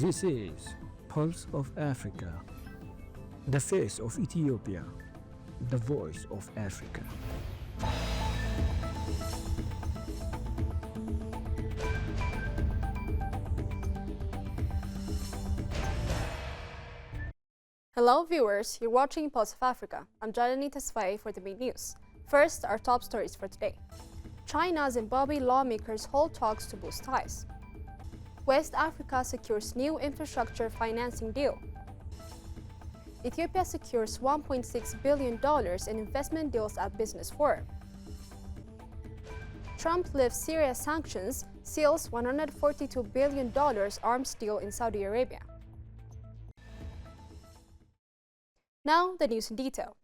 This is Pulse of Africa, the face of Ethiopia, the voice of Africa. Hello viewers, you're watching Pulse of Africa. I'm Jalani Tasfaye for the main news. First, our top stories for today. China Zimbabwe lawmakers hold talks to boost ties. West Africa secures new infrastructure financing deal. Ethiopia secures $1.6 billion in investment deals at Business Forum. Trump lifts Syria sanctions, seals $142 billion arms deal in Saudi Arabia. Now, the news in detail.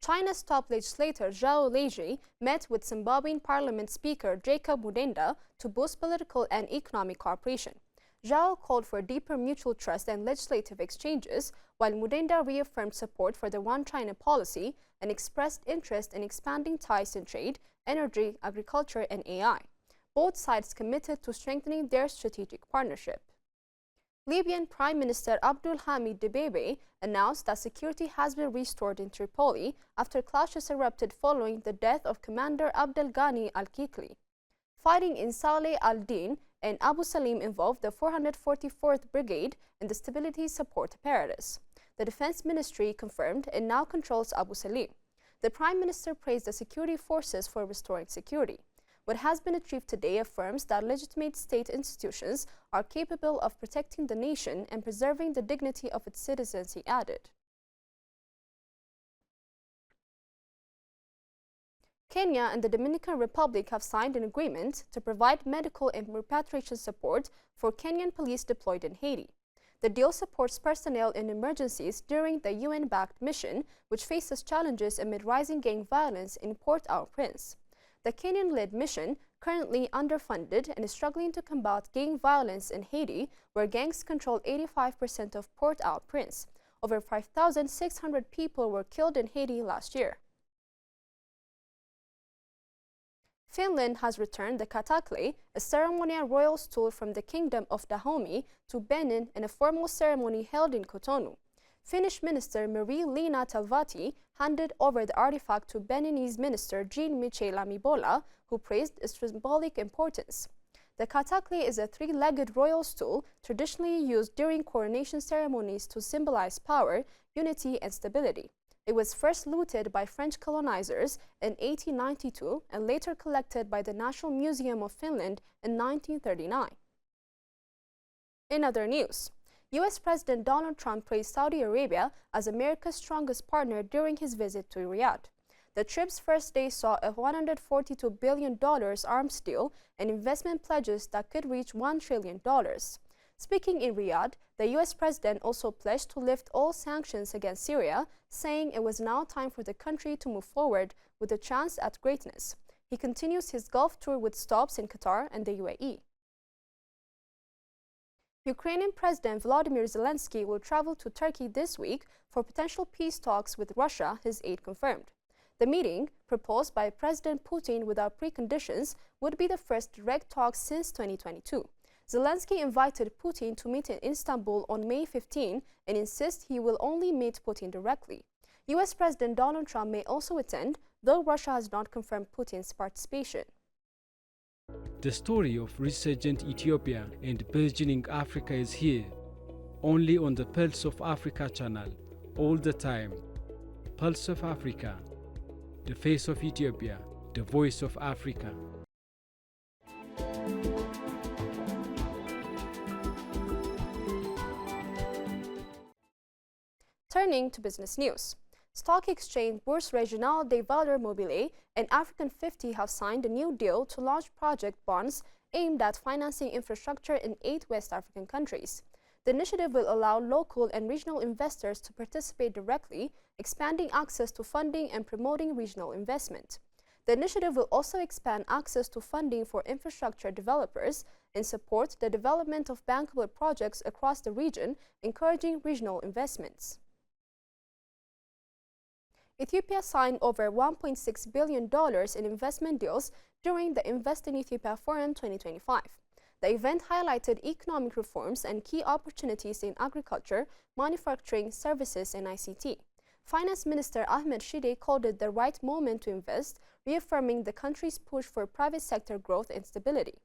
China's top legislator Zhao Leji met with Zimbabwean Parliament Speaker Jacob Mudenda to boost political and economic cooperation. Zhao called for deeper mutual trust and legislative exchanges, while Mudenda reaffirmed support for the One China policy and expressed interest in expanding ties in trade, energy, agriculture, and AI. Both sides committed to strengthening their strategic partnership. Libyan Prime Minister Abdul Hamid Dbeibeh announced that security has been restored in Tripoli after clashes erupted following the death of Commander Abdel Ghani al-Kikli. Fighting in Saleh al-Din and Abu Salim involved the 444th Brigade and the Stability Support Apparatus. The Defense Ministry confirmed it now controls Abu Salim. The Prime Minister praised the security forces for restoring security. What has been achieved today affirms that legitimate state institutions are capable of protecting the nation and preserving the dignity of its citizens, he added. Kenya and the Dominican Republic have signed an agreement to provide medical and repatriation support for Kenyan police deployed in Haiti. The deal supports personnel in emergencies during the UN-backed mission, which faces challenges amid rising gang violence in Port-au-Prince. The Kenyan-led mission, currently underfunded and is struggling to combat gang violence in Haiti, where gangs control 85% of Port-au-Prince. Over 5,600 people were killed in Haiti last year. Finland has returned the katakle, a ceremonial royal stool from the Kingdom of Dahomey, to Benin in a formal ceremony held in Cotonou. Finnish Minister Marie-Leena Talvati handed over the artifact to Beninese Minister Jean-Michel Amibola, who praised its symbolic importance. The katakle is a three-legged royal stool traditionally used during coronation ceremonies to symbolize power, unity, and stability. It was first looted by French colonizers in 1892 and later collected by the National Museum of Finland in 1939. In other news, U.S. President Donald Trump praised Saudi Arabia as America's strongest partner during his visit to Riyadh. The trip's first day saw a $142 billion arms deal and investment pledges that could reach $1 trillion. Speaking in Riyadh, the U.S. president also pledged to lift all sanctions against Syria, saying it was now time for the country to move forward with a chance at greatness. He continues his Gulf tour with stops in Qatar and the UAE. Ukrainian President Volodymyr Zelensky will travel to Turkey this week for potential peace talks with Russia, his aide confirmed. The meeting, proposed by President Putin without preconditions, would be the first direct talks since 2022. Zelensky invited Putin to meet in Istanbul on May 15 and insists he will only meet Putin directly. U.S. President Donald Trump may also attend, though Russia has not confirmed Putin's participation. The story of resurgent Ethiopia and burgeoning Africa is here, only on the Pulse of Africa channel, all the time. Pulse of Africa, the face of Ethiopia, the voice of Africa. Turning to business news. Stock exchange Bourse Régionale des Valeurs Mobilières and African 50 have signed a new deal to launch project bonds aimed at financing infrastructure in 8 West African countries. The initiative will allow local and regional investors to participate directly, expanding access to funding and promoting regional investment. The initiative will also expand access to funding for infrastructure developers and support the development of bankable projects across the region, encouraging regional investments. Ethiopia signed over $1.6 billion in investment deals during the Invest in Ethiopia Forum 2025. The event highlighted economic reforms and key opportunities in agriculture, manufacturing, services, and ICT. Finance Minister Ahmed called it the right moment to invest, reaffirming the country's push for private sector growth and stability.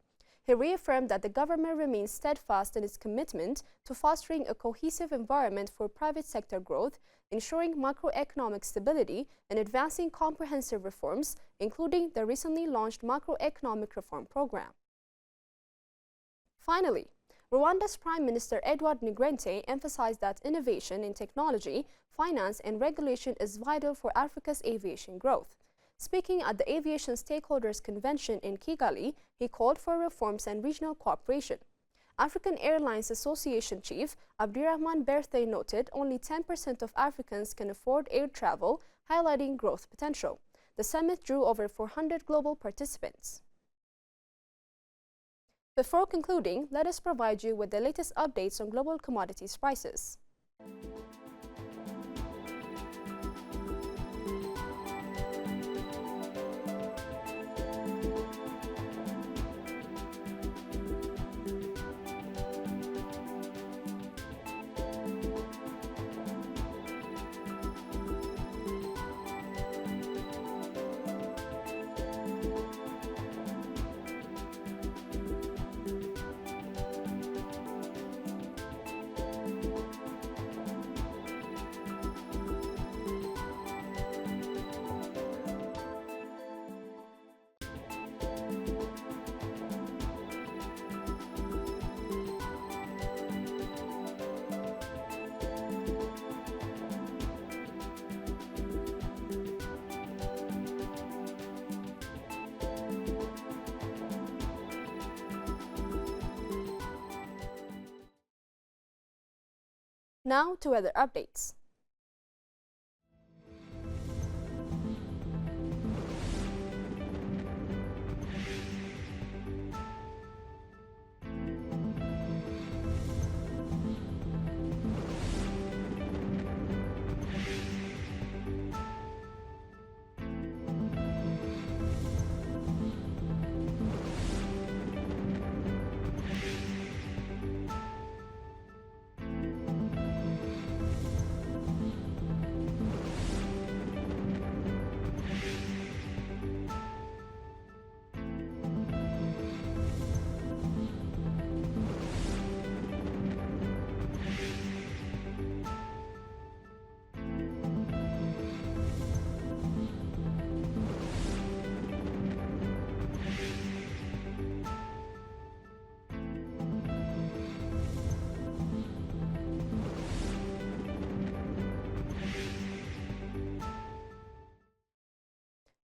He reaffirmed that the government remains steadfast in its commitment to fostering a cohesive environment for private sector growth, ensuring macroeconomic stability, and advancing comprehensive reforms, including the recently launched macroeconomic reform program. Finally, Rwanda's Prime Minister Edouard Nigrente emphasized that innovation in technology, finance, and regulation is vital for Africa's aviation growth. Speaking at the Aviation Stakeholders Convention in Kigali, he called for reforms and regional cooperation. African Airlines Association Chief Abdirahman Berthey noted only 10% of Africans can afford air travel, highlighting growth potential. The summit drew over 400 global participants. Before concluding, let us provide you with the latest updates on global commodities prices. Now to weather updates.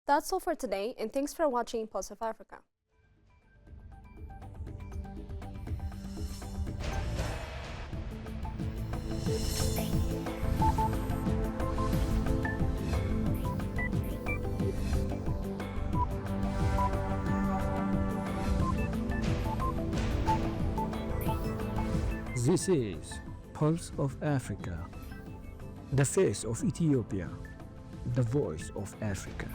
That's all for today, and thanks for watching Pulse of Africa. This is Pulse of Africa, the face of Ethiopia, the voice of Africa.